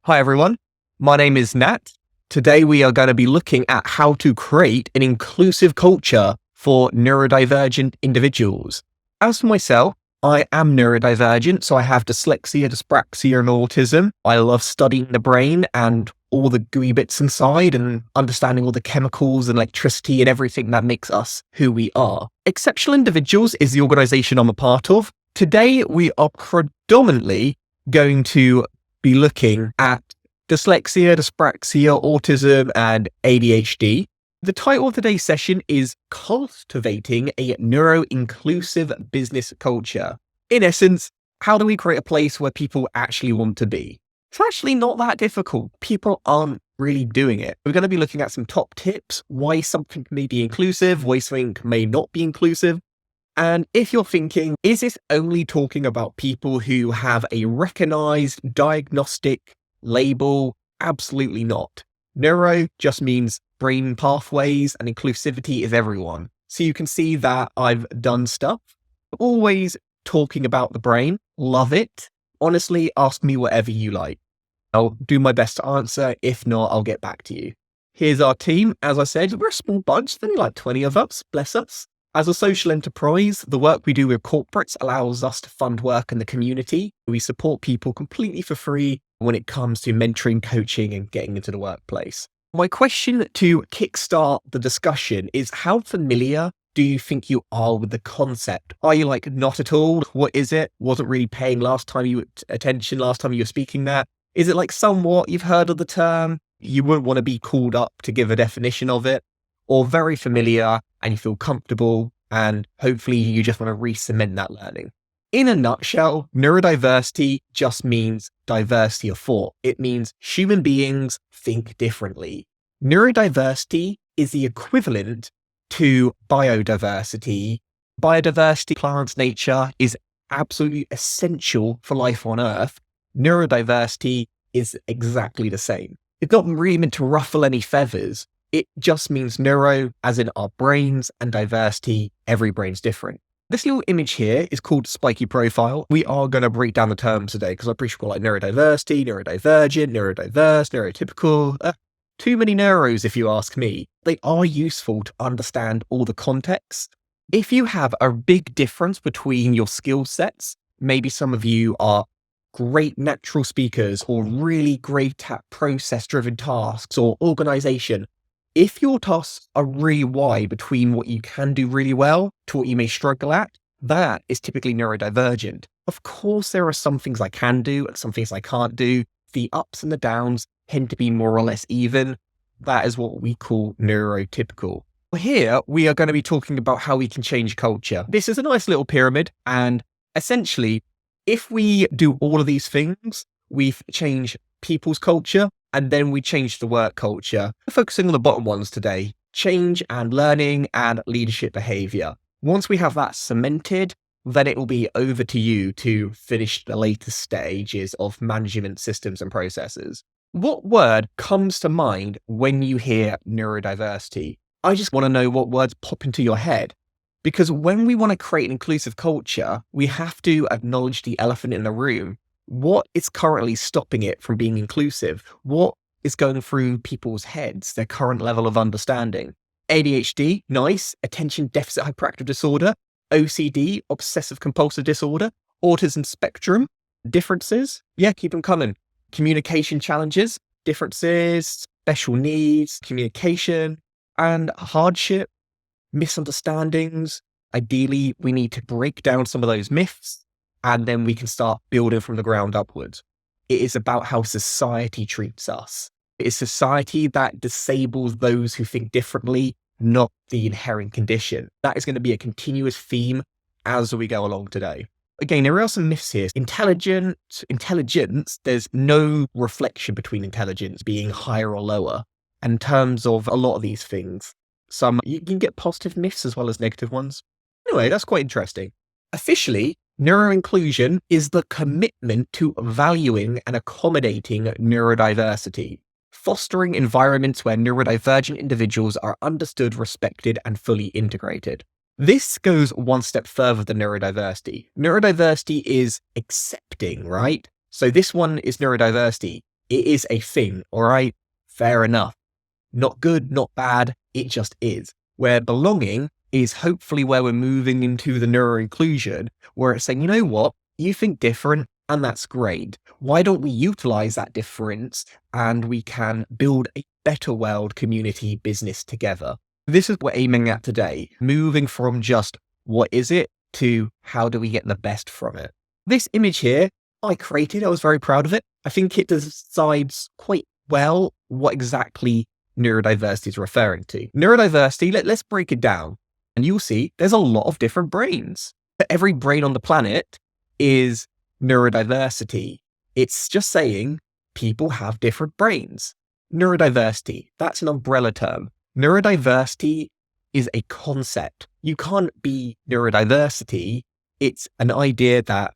Hi everyone, my name is Nat. Today we are going to be looking at how to create an inclusive culture for neurodivergent individuals. As for myself, I am neurodivergent, so I have dyslexia, dyspraxia, and autism. I love studying the brain and all the gooey bits inside and understanding all the chemicals and electricity and everything that makes us who we are. Exceptional Individuals is the organization I'm a part of. Today we are predominantly going to be looking at dyslexia, dyspraxia, autism, and ADHD. The title of today's session is Cultivating a Neuro-Inclusive Business Culture. In essence, how do we create a place where people actually want to be? It's actually not that difficult. People aren't really doing it. We're going to be looking at some top tips, why something may be inclusive, why something may not be inclusive. And if you're thinking, is this only talking about people who have a recognized diagnostic label? Absolutely not. Neuro just means brain pathways, and inclusivity is everyone. So you can see that I've done stuff, always talking about the brain. Love it. Honestly, ask me whatever you like. I'll do my best to answer. If not, I'll get back to you. Here's our team. As I said, we're a small bunch, only like 20 of us, bless us. As a social enterprise, the work we do with corporates allows us to fund work in the community. We support people completely for free when it comes to mentoring, coaching, and getting into the workplace. My question to kickstart the discussion is, how familiar do you think you are with the concept? Are you like, not at all? What is it? Wasn't really paying last time you were speaking that? Is it like somewhat you've heard of the term? You wouldn't want to be called up to give a definition of it? Or very familiar and you feel comfortable and hopefully you just want to re-cement that learning. In a nutshell, neurodiversity just means diversity of thought. It means human beings think differently. Neurodiversity is the equivalent to biodiversity. Biodiversity, plants, nature, is absolutely essential for life on Earth. Neurodiversity is exactly the same. It's not really meant to ruffle any feathers. It just means neuro, as in our brains, and diversity. Every brain's different. This little image here is called spiky profile. We are going to break down the terms today because I'm pretty sure like neurodiversity, neurodivergent, neurodiverse, neurotypical. Too many neuros if you ask me. They are useful to understand all the context. If you have a big difference between your skill sets, maybe some of you are great natural speakers or really great at process-driven tasks or organization. If your tasks are really wide between what you can do really well to what you may struggle at, that is typically neurodivergent. Of course, there are some things I can do and some things I can't do. The ups and the downs tend to be more or less even. That is what we call neurotypical. Here, we are going to be talking about how we can change culture. This is a nice little pyramid, and essentially, if we do all of these things, we change people's culture, and then we change the work culture. We're focusing on the bottom ones today: change and learning and leadership behavior. Once we have that cemented, then it will be over to you to finish the later stages of management systems and processes. What word comes to mind when you hear neurodiversity? I just want to know what words pop into your head. Because when we want to create an inclusive culture, we have to acknowledge the elephant in the room. What is currently stopping it from being inclusive? What is going through people's heads, their current level of understanding? ADHD, nice. Attention deficit hyperactive disorder. OCD, obsessive compulsive disorder. Autism spectrum. Differences? Yeah, keep them coming. Communication challenges, differences, special needs, communication, and hardship, misunderstandings. Ideally, we need to break down some of those myths, and then we can start building from the ground upwards. It is about how society treats us. It is society that disables those who think differently, not the inherent condition. That is going to be a continuous theme as we go along today. Again, there are some myths here. Intelligence, there's no reflection between intelligence being higher or lower. In terms of a lot of these things, you can get positive myths as well as negative ones. Anyway, that's quite interesting. Officially, Neuro-Inclusion is the commitment to valuing and accommodating neurodiversity, fostering environments where neurodivergent individuals are understood, respected, and fully integrated. This goes one step further than neurodiversity. Neurodiversity is accepting, right? So this one is neurodiversity. It is a thing, all right? Fair enough. Not good, not bad, it just is. Where belonging is hopefully where we're moving into the neuro-inclusion, where it's saying, you know what, you think different, and that's great. Why don't we utilize that difference and we can build a better world, community, business together? This is what we're aiming at today, moving from just what is it to how do we get the best from it. This image here, I created, I was very proud of it. I think it decides quite well what exactly neurodiversity is referring to. Neurodiversity, let's break it down. And you'll see there's a lot of different brains. Every brain on the planet is neurodiversity. It's just saying people have different brains. Neurodiversity, that's an umbrella term. Neurodiversity is a concept. You can't be neurodiversity. It's an idea that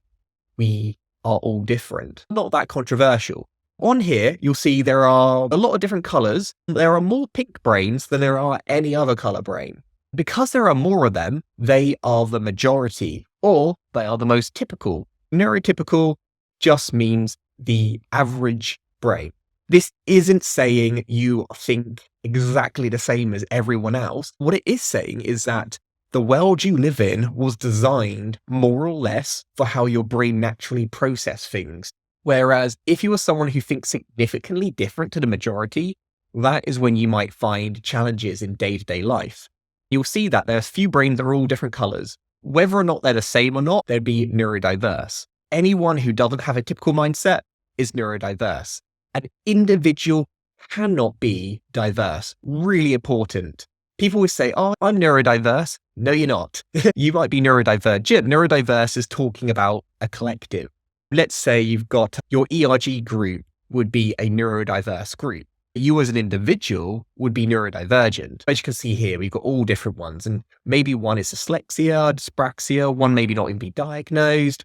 we are all different. Not that controversial. On here, you'll see there are a lot of different colors. There are more pink brains than there are any other color brain. Because there are more of them, they are the majority, or they are the most typical. Neurotypical just means the average brain. This isn't saying you think exactly the same as everyone else. What it is saying is that the world you live in was designed more or less for how your brain naturally processes things. Whereas if you are someone who thinks significantly different to the majority, that is when you might find challenges in day-to-day life. You'll see that there's few brains that are all different colors. Whether or not they're the same or not, they'd be neurodiverse. Anyone who doesn't have a typical mindset is neurodiverse. An individual cannot be diverse. Really important. People always say, oh, I'm neurodiverse. No, you're not. You might be neurodivergent. Neurodiverse is talking about a collective. Let's say you've got your ERG group would be a neurodiverse group. You as an individual would be neurodivergent. As you can see here, we've got all different ones, and maybe one is dyslexia, dyspraxia, one maybe not even be diagnosed.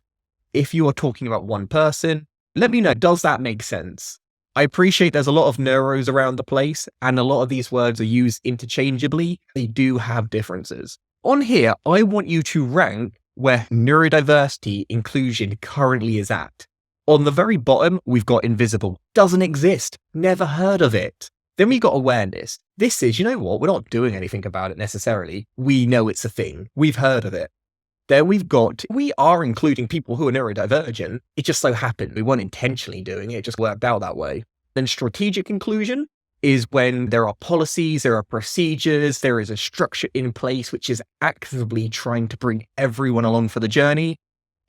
If you are talking about one person, let me know, does that make sense? I appreciate there's a lot of neuros around the place, and a lot of these words are used interchangeably. They do have differences. On here, I want you to rank where neurodiversity inclusion currently is at. On the very bottom, we've got invisible. Doesn't exist. Never heard of it. Then we've got awareness. This is, you know what, we're not doing anything about it necessarily. We know it's a thing. We've heard of it. Then we've got, we are including people who are neurodivergent. It just so happened. We weren't intentionally doing it. It just worked out that way. Then strategic inclusion is when there are policies, there are procedures, there is a structure in place which is actively trying to bring everyone along for the journey.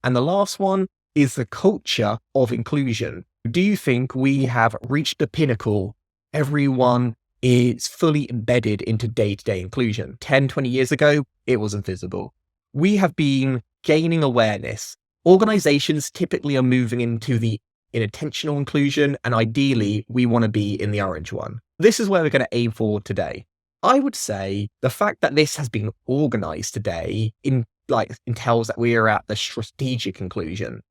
And the last one is the culture of inclusion. Do you think we have reached the pinnacle? Everyone is fully embedded into day-to-day inclusion. 10, 20 years ago, it was invisible. We have been gaining awareness. Organizations typically are moving into the inattentional inclusion, and ideally, we want to be in the orange one. This is where we're going to aim for today. I would say the fact that this has been organized today entails that we are at the strategic inclusion.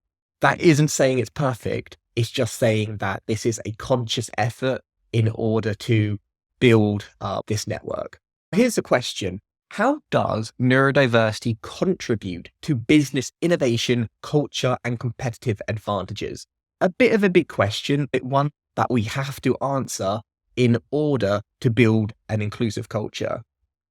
That isn't saying it's perfect. It's just saying that this is a conscious effort in order to build this network. Here's the question. How does neurodiversity contribute to business innovation, culture, and competitive advantages? A bit of a big question, but one that we have to answer in order to build an inclusive culture.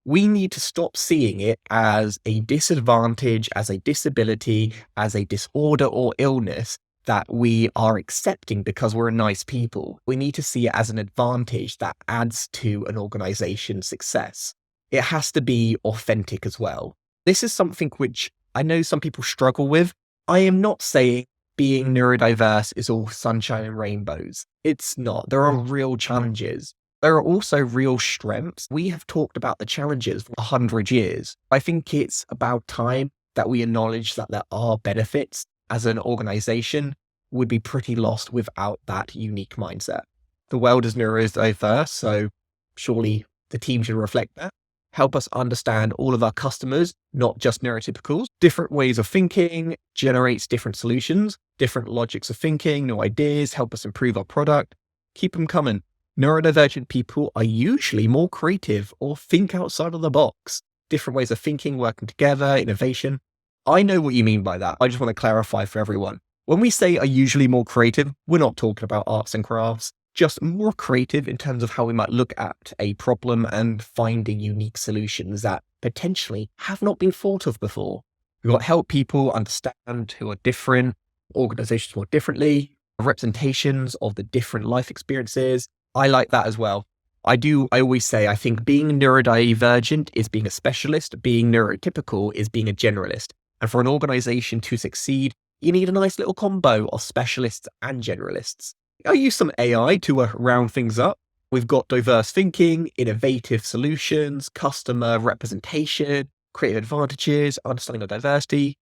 We need to stop seeing it as a disadvantage, as a disability, as a disorder or illness that we are accepting because we're nice people. We need to see it as an advantage that adds to an organization's success. It has to be authentic as well. This is something which I know some people struggle with. I am not saying being neurodiverse is all sunshine and rainbows. It's not. There are real challenges. There are also real strengths. We have talked about the challenges for 100 years. I think it's about time that we acknowledge that there are benefits. As an organization, would be pretty lost without that unique mindset. The world is neurodiverse, so surely the team should reflect that. Help us understand all of our customers, not just neurotypicals. Different ways of thinking generates different solutions, different logics of thinking, new ideas, help us improve our product. Keep them coming. Neurodivergent people are usually more creative or think outside of the box. Different ways of thinking, working together, innovation. I know what you mean by that. I just want to clarify for everyone. When we say are usually more creative, we're not talking about arts and crafts. just more creative in terms of how we might look at a problem and finding unique solutions that potentially have not been thought of before. We've got to help people understand who are different, organizations work differently, representations of the different life experiences. I like that as well. I always say, I think being neurodivergent is being a specialist, being neurotypical is being a generalist. And for an organization to succeed, you need a nice little combo of specialists and generalists. I use some AI to round things up. We've got diverse thinking, innovative solutions, customer representation, creative advantages, understanding of diversity.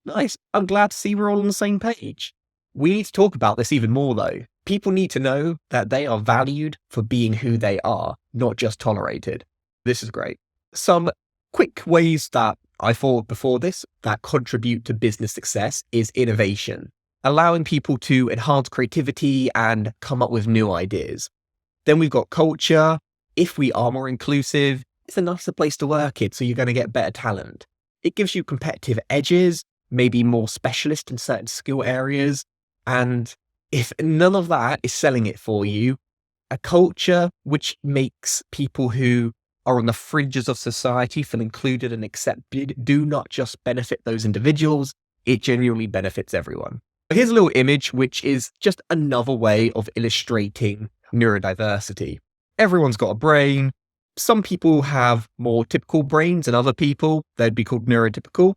Nice. I'm glad to see we're all on the same page. We need to talk about this even more though. People need to know that they are valued for being who they are, not just tolerated. This is great. Some quick ways that I thought before this that contribute to business success is innovation, allowing people to enhance creativity and come up with new ideas. Then we've got culture. If we are more inclusive, it's a nicer place to work in, so you're going to get better talent. It gives you competitive edges, maybe more specialist in certain skill areas. And if none of that is selling it for you, a culture which makes people who are on the fringes of society feel included and accepted do not just benefit those individuals, it genuinely benefits everyone. Here's a little image, which is just another way of illustrating neurodiversity. Everyone's got a brain. Some people have more typical brains than other people. They'd be called neurotypical.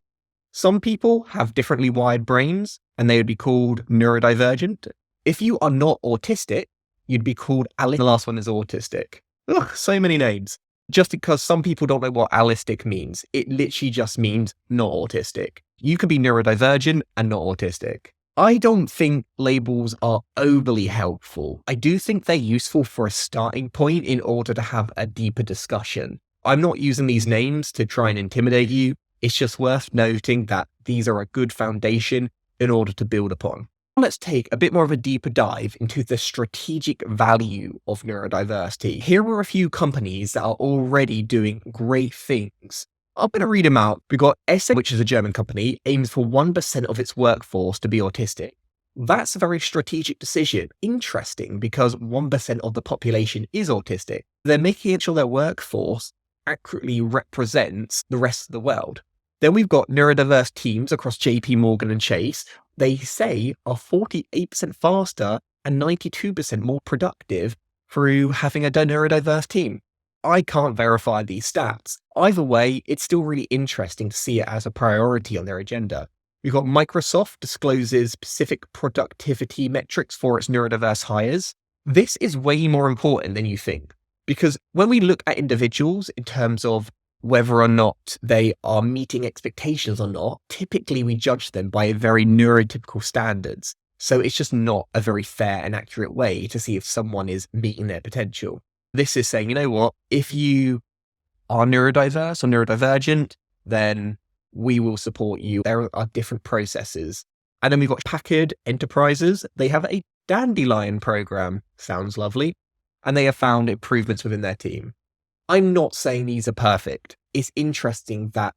Some people have differently wired brains and they would be called neurodivergent. If you are not autistic, you'd be called allistic. The last one is autistic. Ugh, so many names. Just because some people don't know what allistic means, it literally just means not autistic. You can be neurodivergent and not autistic. I don't think labels are overly helpful. I do think they're useful for a starting point in order to have a deeper discussion. I'm not using these names to try and intimidate you. It's just worth noting that these are a good foundation in order to build upon. Let's take a bit more of a deeper dive into the strategic value of neurodiversity. Here are a few companies that are already doing great things. I'm going to read them out. We've got SA, which is a German company, aims for 1% of its workforce to be autistic. That's a very strategic decision. Interesting, because 1% of the population is autistic. They're making sure their workforce accurately represents the rest of the world. Then we've got neurodiverse teams across JP Morgan and Chase. They say are 48% faster and 92% more productive through having a neurodiverse team. I can't verify these stats. Either way, it's still really interesting to see it as a priority on their agenda. We've got Microsoft discloses specific productivity metrics for its neurodiverse hires. This is way more important than you think, because when we look at individuals in terms of whether or not they are meeting expectations or not, typically we judge them by very neurotypical standards. So it's just not a very fair and accurate way to see if someone is meeting their potential. This is saying, you know what, if you are neurodiverse or neurodivergent, then we will support you. There are different processes. And then we've got Packard Enterprises. They have a dandelion program. Sounds lovely. And they have found improvements within their team. I'm not saying these are perfect. It's interesting that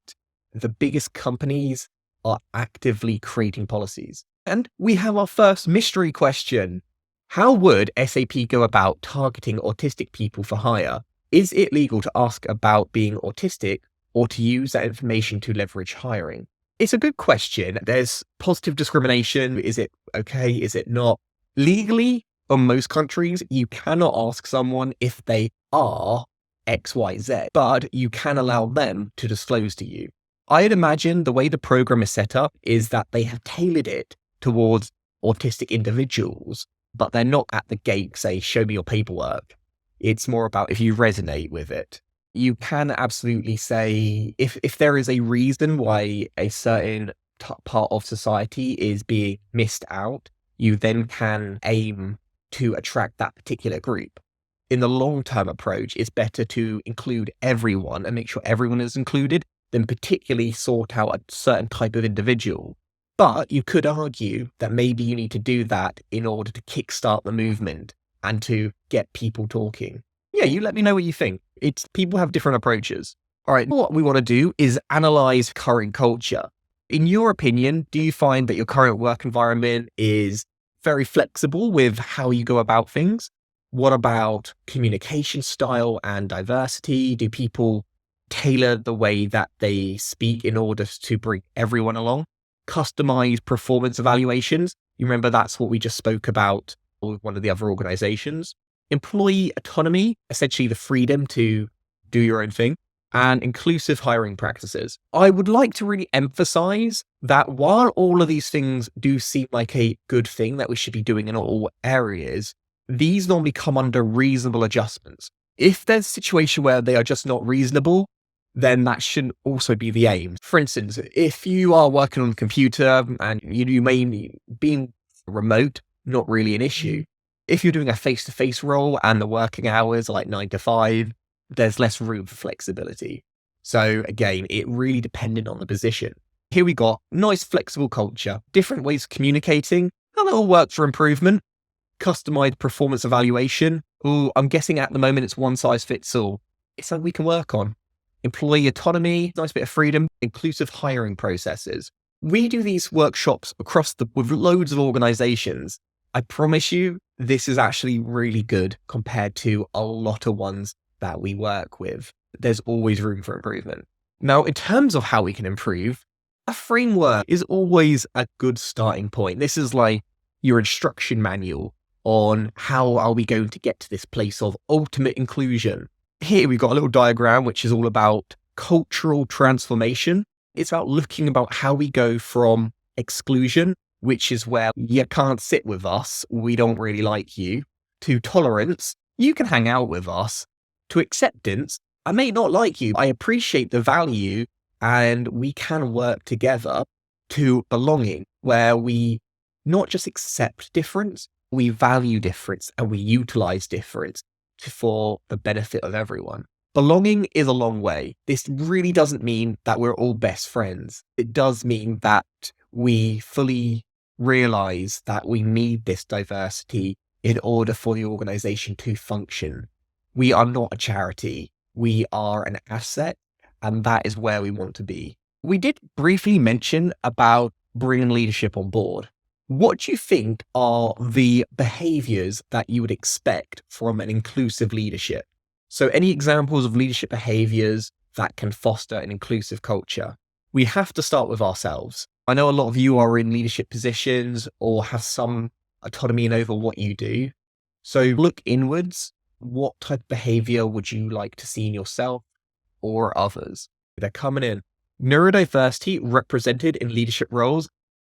the biggest companies are actively creating policies. And we have our first mystery question. How would SAP go about targeting autistic people for hire? Is it legal to ask about being autistic or to use that information to leverage hiring? It's a good question. There's positive discrimination. Is it okay? Is it not? Legally, in most countries, you cannot ask someone if they are XYZ, but you can allow them to disclose to you. I'd imagine the way the program is set up is that they have tailored it towards autistic individuals, but they're not at the gate, say, show me your paperwork. It's more about if you resonate with it. You can absolutely say, if there is a reason why a certain part of society is being missed out, you then can aim to attract that particular group. In the long-term approach, it's better to include everyone and make sure everyone is included than particularly sort out a certain type of individual. But you could argue that maybe you need to do that in order to kickstart the movement and to get people talking. Yeah, you let me know what you think. People have different approaches. All right, what we want to do is analyze current culture. In your opinion, do you find that your current work environment is very flexible with how you go about things? What about communication style and diversity? Do people tailor the way that they speak in order to bring everyone along? Customized performance evaluations. You remember that's what we just spoke about with one of the other organizations. Employee autonomy, essentially the freedom to do your own thing, and inclusive hiring practices. I would like to really emphasize that while all of these things do seem like a good thing that we should be doing in all areas, these normally come under reasonable adjustments. If there's a situation where they are just not reasonable, then that shouldn't also be the aim. For instance, if you are working on a computer and you may be being remote, not really an issue. If you're doing a face-to-face role and the working hours are like 9 to 5, there's less room for flexibility. So again, it really depended on the position. Here we got nice flexible culture, different ways of communicating, and it all works for improvement. Customized performance evaluation. Oh, I'm guessing at the moment it's one size fits all. It's something we can work on. Employee autonomy, nice bit of freedom, inclusive hiring processes. We do these workshops with loads of organizations. I promise you, this is actually really good compared to a lot of ones that we work with. There's always room for improvement. Now, in terms of how we can improve, a framework is always a good starting point. This is like your instruction manual on how are we going to get to this place of ultimate inclusion. Here we've got a little diagram, which is all about cultural transformation. It's about looking about how we go from exclusion, which is where you can't sit with us, we don't really like you, to tolerance, you can hang out with us, to acceptance, I may not like you, I appreciate the value, and we can work together, to belonging, where we not just accept difference, we value difference and we utilize difference for the benefit of everyone. Belonging is a long way. This really doesn't mean that we're all best friends. It does mean that we fully realize that we need this diversity in order for the organization to function. We are not a charity. We are an asset, and that is where we want to be. We did briefly mention about bringing leadership on board. What do you think are the behaviors that you would expect from an inclusive leadership? So any examples of leadership behaviors that can foster an inclusive culture? We have to start with ourselves. I know a lot of you are in leadership positions or have some autonomy over what you do. So look inwards. What type of behavior would you like to see in yourself or others? They're coming in. Neurodiversity represented in leadership roles?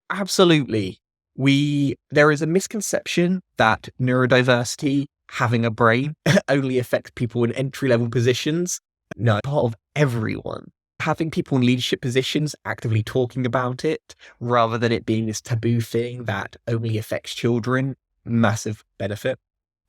Absolutely. There is a misconception that neurodiversity, having a brain, only affects people in entry-level positions. No, part of everyone. Having people in leadership positions actively talking about it, rather than it being this taboo thing that only affects children, massive benefit.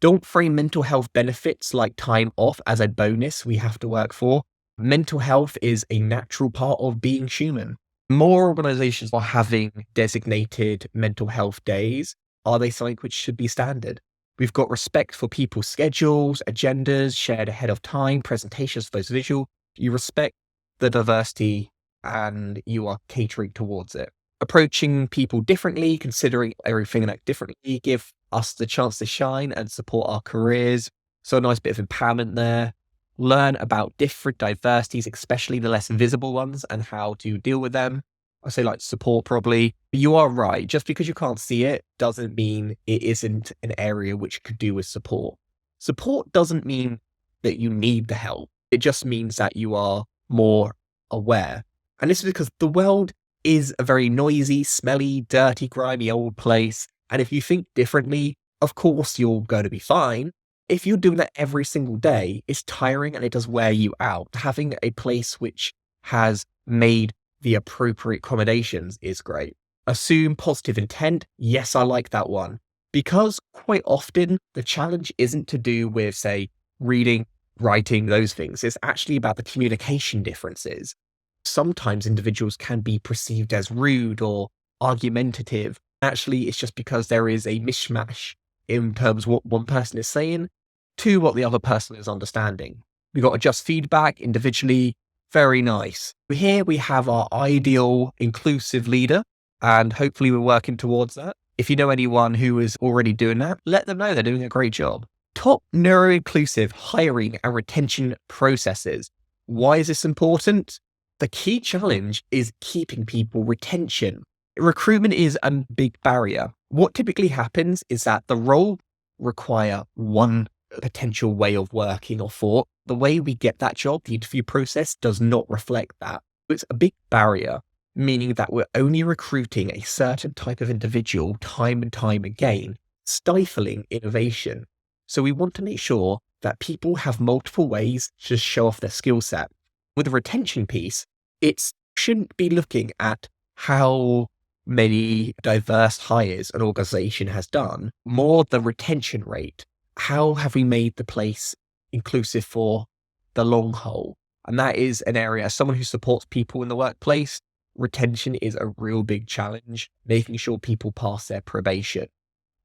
Don't frame mental health benefits like time off as a bonus we have to work for. Mental health is a natural part of being human. More organizations are having designated mental health days. Are they something which should be standard? We've got respect for people's schedules, agendas, shared ahead of time, presentations for those visual. You respect the diversity and you are catering towards it. Approaching people differently, considering everything like differently, give us the chance to shine and support our careers. So a nice bit of empowerment there. Learn about different diversities, especially the less visible ones, and how to deal with them. I say like support probably. But you are right. Just because you can't see it doesn't mean it isn't an area which could do with support. Support doesn't mean that you need the help. It just means that you are more aware. And this is because the world is a very noisy, smelly, dirty, grimy old place. And if you think differently, of course you're going to be fine. If you're doing that every single day, it's tiring and it does wear you out. Having a place which has made the appropriate accommodations is great. Assume positive intent. Yes, I like that one. Because quite often the challenge isn't to do with, say, reading, writing, those things. It's actually about the communication differences. Sometimes individuals can be perceived as rude or argumentative. Actually, it's just because there is a mishmash in terms of what one person is saying to what the other person is understanding. We got adjust feedback individually. Very nice. Here we have our ideal inclusive leader, and hopefully we're working towards that. If you know anyone who is already doing that, let them know they're doing a great job. top neuro-inclusive hiring and retention processes. Why is this important? The key challenge is keeping people retention. Recruitment is a big barrier. What typically happens is that the role require one potential way of working or thought. The way we get that job, the interview process, does not reflect that. It's a big barrier, meaning that we're only recruiting a certain type of individual time and time again, stifling innovation. So we want to make sure that people have multiple ways to show off their skill set. With the retention piece, it shouldn't be looking at how many diverse hires an organization has done, more the retention rate. How have we made the place inclusive for the long haul? And that is an area, as someone who supports people in the workplace, retention is a real big challenge, making sure people pass their probation.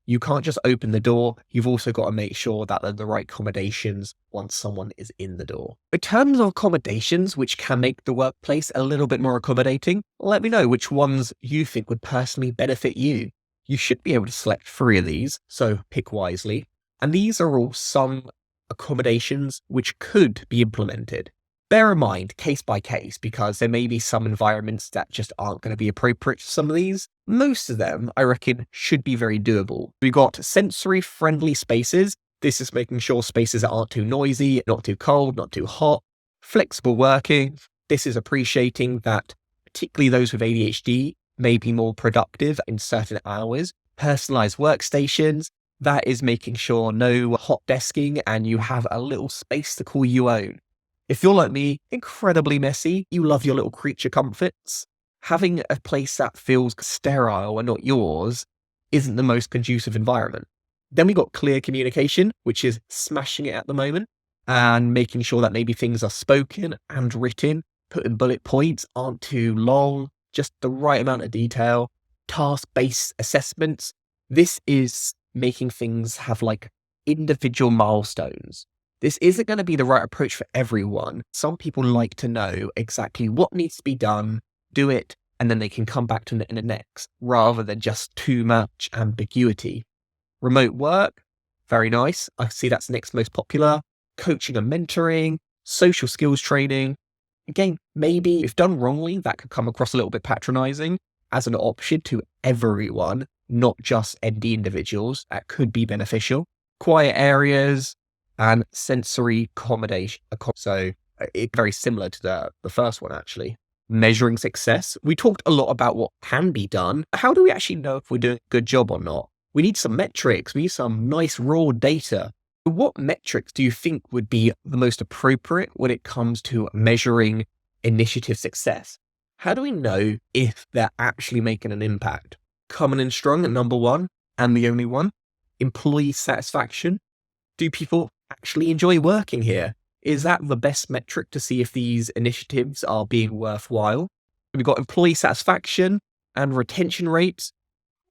You can't just open the door. You've also got to make sure that there are the right accommodations once someone is in the door. In terms of accommodations, which can make the workplace a little bit more accommodating, let me know which ones you think would personally benefit you. You should be able to select 3 of these, so pick wisely. And these are all some accommodations which could be implemented. Bear in mind, case by case, because there may be some environments that just aren't going to be appropriate to some of these. Most of them, I reckon, should be very doable. We've got sensory-friendly spaces. This is making sure spaces aren't too noisy, not too cold, not too hot. Flexible working. This is appreciating that particularly those with ADHD may be more productive in certain hours. Personalized workstations. That is making sure no hot desking and you have a little space to call your own. If you're like me, incredibly messy, you love your little creature comforts, having a place that feels sterile and not yours isn't the most conducive environment. Then we got clear communication, which is smashing it at the moment, and making sure that maybe things are spoken and written, putting bullet points, aren't too long, just the right amount of detail, task-based assessments. This is making things have like individual milestones. This isn't going to be the right approach for everyone. Some people like to know exactly what needs to be done, do it, and then they can come back to it in the next, rather than just too much ambiguity. Remote work, very nice. I see that's next most popular. Coaching and mentoring, social skills training. Again, maybe if done wrongly, that could come across a little bit patronizing as an option to everyone, not just ND individuals. That could be beneficial. Quiet areas, and sensory accommodation. So it's very similar to the first one, actually. Measuring success. We talked a lot about what can be done. How do we actually know if we're doing a good job or not? We need some metrics. We need some nice raw data. What metrics do you think would be the most appropriate when it comes to measuring initiative success? How do we know if they're actually making an impact? Common and strong at number 1, and the only one. Employee satisfaction. Do people actually enjoy working here? Is that the best metric to see if these initiatives are being worthwhile? We've got employee satisfaction and retention rates.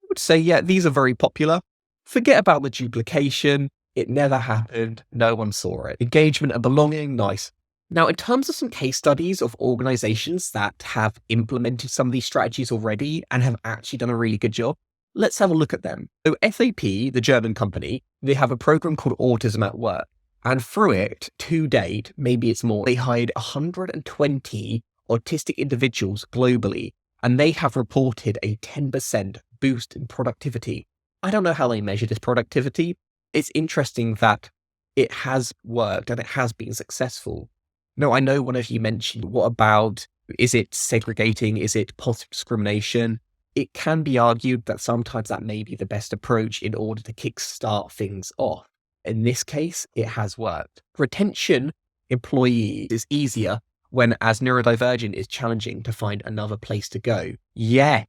I would say, yeah, these are very popular. Forget about the duplication. It never happened. No one saw it. Engagement and belonging, nice. Now, in terms of some case studies of organizations that have implemented some of these strategies already and have actually done a really good job, let's have a look at them. So SAP, the German company, they have a program called Autism at Work. And through it, to date, maybe it's more, they hired 120 autistic individuals globally, and they have reported a 10% boost in productivity. I don't know how they measure this productivity. It's interesting that it has worked and it has been successful. Now, I know one of you mentioned, what about, is it segregating? Is it positive discrimination? It can be argued that sometimes that may be the best approach in order to kickstart things off. In this case, it has worked. Retention employees is easier when, as neurodivergent, is challenging to find another place to go. Yes,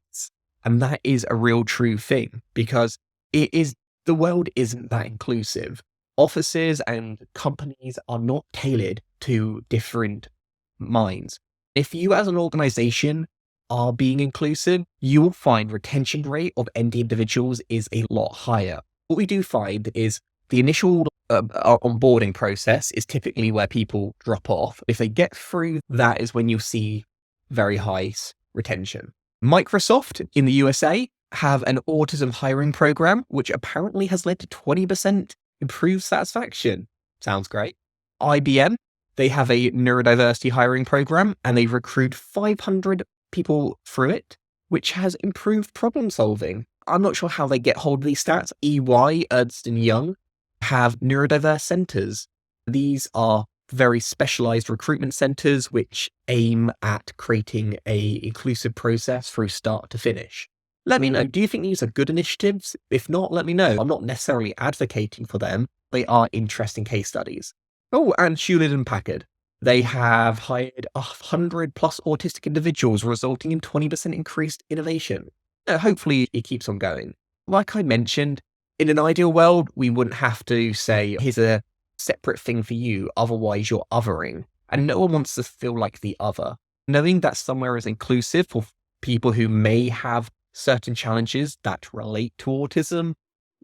and that is a real true thing, because the world isn't that inclusive. Offices and companies are not tailored to different minds. If you as an organization are being inclusive, you will find retention rate of ND individuals is a lot higher. What we do find is the initial onboarding process is typically where people drop off. If they get through, that is when you see very high retention. Microsoft in the USA have an autism hiring program, which apparently has led to 20% Improve satisfaction. Sounds great. IBM, they have a neurodiversity hiring program and they recruit 500 people through it, which has improved problem solving. I'm not sure how they get hold of these stats. EY, Ernst & Young, have neurodiverse centers. These are very specialized recruitment centers which aim at creating a inclusive process through start to finish. Let me know, do you think these are good initiatives? If not, let me know. I'm not necessarily advocating for them. They are interesting case studies. Oh, and Hewlett & Packard. They have hired 100 plus autistic individuals, resulting in 20% increased innovation. Hopefully it keeps on going. Like I mentioned, in an ideal world, we wouldn't have to say, here's a separate thing for you, otherwise you're othering. And no one wants to feel like the other. Knowing that somewhere is inclusive for people who may have certain challenges that relate to autism,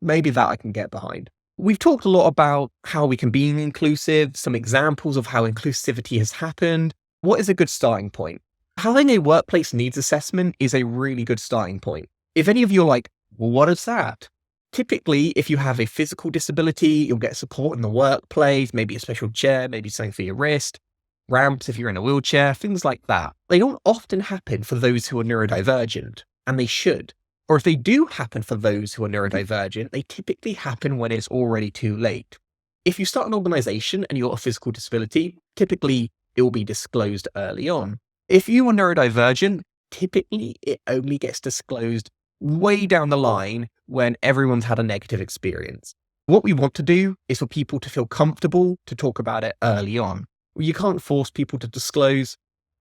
maybe that I can get behind. We've talked a lot about how we can be inclusive, some examples of how inclusivity has happened. What is a good starting point? Having a workplace needs assessment is a really good starting point. If any of you are like, well, what is that? Typically, if you have a physical disability, you'll get support in the workplace, maybe a special chair, maybe something for your wrist, ramps if you're in a wheelchair, things like that. They don't often happen for those who are neurodivergent, and they should. Or if they do happen for those who are neurodivergent, they typically happen when it's already too late. If you start an organization and you've got a physical disability, typically it will be disclosed early on. If you are neurodivergent, typically it only gets disclosed way down the line when everyone's had a negative experience. What we want to do is for people to feel comfortable to talk about it early on. You can't force people to disclose,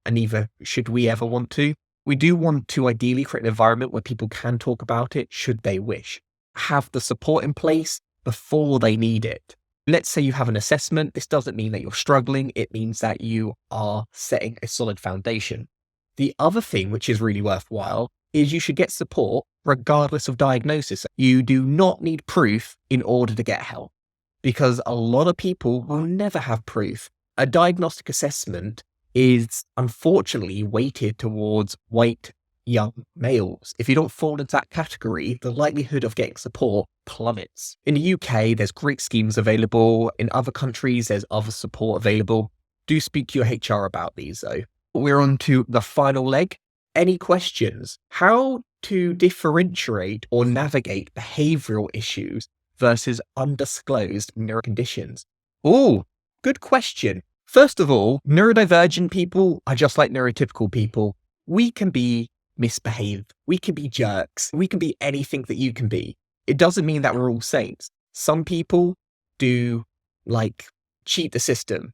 and neither should we ever want to. We do want to ideally create an environment where people can talk about it should they wish. Have the support in place before they need it. Let's say you have an assessment. This doesn't mean that you're struggling. It means that you are setting a solid foundation. The other thing, which is really worthwhile, is you should get support regardless of diagnosis. You do not need proof in order to get help, because a lot of people will never have proof. A diagnostic assessment is unfortunately weighted towards white young males. If you don't fall into that category, the likelihood of getting support plummets. In the UK, there's great schemes available. In other countries, there's other support available. Do speak to your HR about these though. We're on to the final leg. Any questions? How to differentiate or navigate behavioral issues versus undisclosed neuroconditions? Oh, good question. First of all, neurodivergent people are just like neurotypical people. We can be misbehaved. We can be jerks. We can be anything that you can be. It doesn't mean that we're all saints. Some people do cheat the system,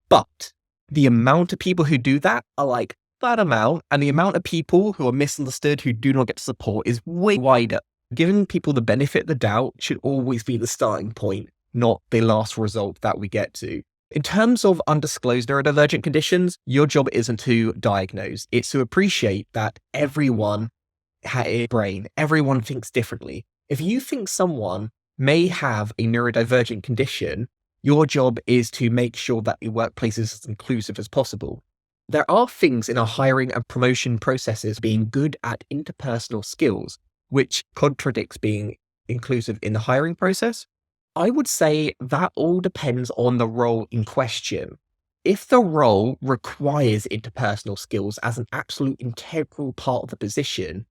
but the amount of people who do that are like that amount, and the amount of people who are misunderstood who do not get support is way wider. Giving people the benefit of the doubt should always be the starting point, not the last result that we get to. In terms of undisclosed neurodivergent conditions, your job isn't to diagnose. It's to appreciate that everyone has a brain. Everyone thinks differently. If you think someone may have a neurodivergent condition, your job is to make sure that the workplace is as inclusive as possible. There are things in our hiring and promotion processes being good at interpersonal skills, which contradicts being inclusive in the hiring process. I would say that all depends on the role in question. If the role requires interpersonal skills as an absolute integral part of the position,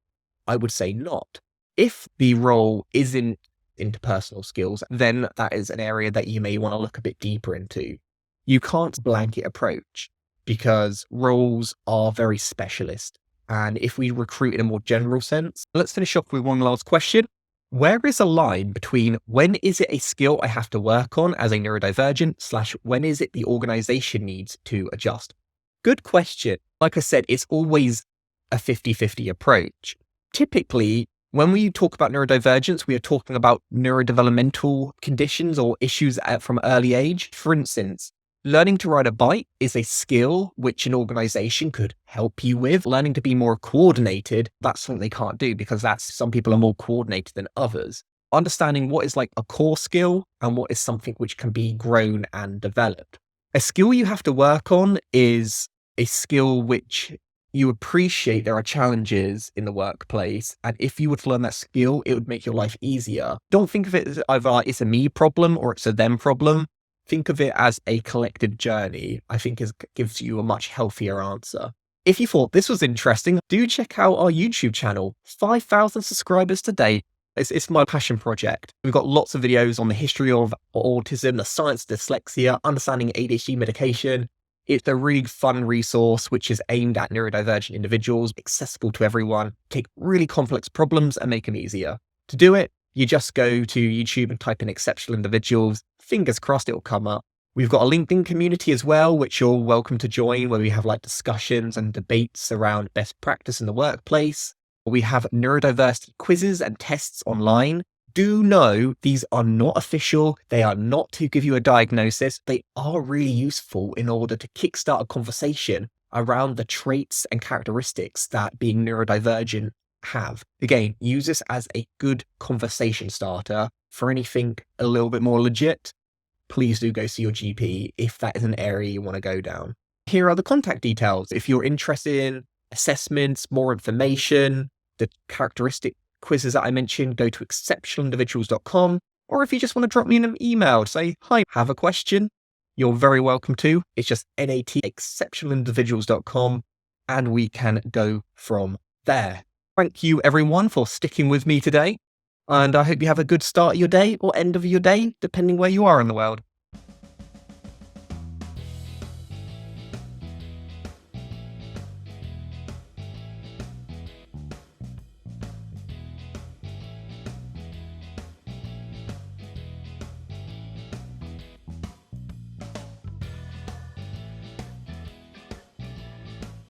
I would say not. If the role isn't interpersonal skills, then that is an area that you may want to look a bit deeper into. You can't blanket approach, because roles are very specialist. And if we recruit in a more general sense, let's finish off with one last question. Where is a line between when is it a skill I have to work on as a neurodivergent / when is it the organization needs to adjust? Good question. Like I said, it's always a 50-50 approach. Typically, when we talk about neurodivergence, we are talking about neurodevelopmental conditions or issues from early age. For instance, learning to ride a bike is a skill which an organization could help you with. Learning to be more coordinated, that's something they can't do because some people are more coordinated than others. Understanding what is like a core skill and what is something which can be grown and developed. A skill you have to work on is a skill which you appreciate there are challenges in the workplace. And if you were to learn that skill, it would make your life easier. Don't think of it as either it's a me problem or it's a them problem. Think of it as a collective journey. I think gives you a much healthier answer. If you thought this was interesting, do check out our YouTube channel. 5,000 subscribers today. It's my passion project. We've got lots of videos on the history of autism, the science of dyslexia, understanding ADHD medication. It's a really fun resource which is aimed at neurodivergent individuals, accessible to everyone, take really complex problems and make them easier. To do it, you just go to YouTube and type in exceptional individuals. Fingers crossed it will come up. We've got a LinkedIn community as well, which you're welcome to join, where we have like discussions and debates around best practice in the workplace. We have neurodiversity quizzes and tests online. Do know these are not official. They are not to give you a diagnosis. They are really useful in order to kickstart a conversation around the traits and characteristics that being neurodivergent have. Again, use this as a good conversation starter. For anything a little bit more legit, please do go see your GP if that is an area you want to go down. Here are the contact details. If you're interested in assessments, more information, the characteristic quizzes that I mentioned, go to exceptionalindividuals.com. Or if you just want to drop me an email, say, hi, have a question, you're very welcome to. It's just exceptionalindividuals.com, and we can go from there. Thank you everyone for sticking with me today. And I hope you have a good start of your day or end of your day, depending where you are in the world.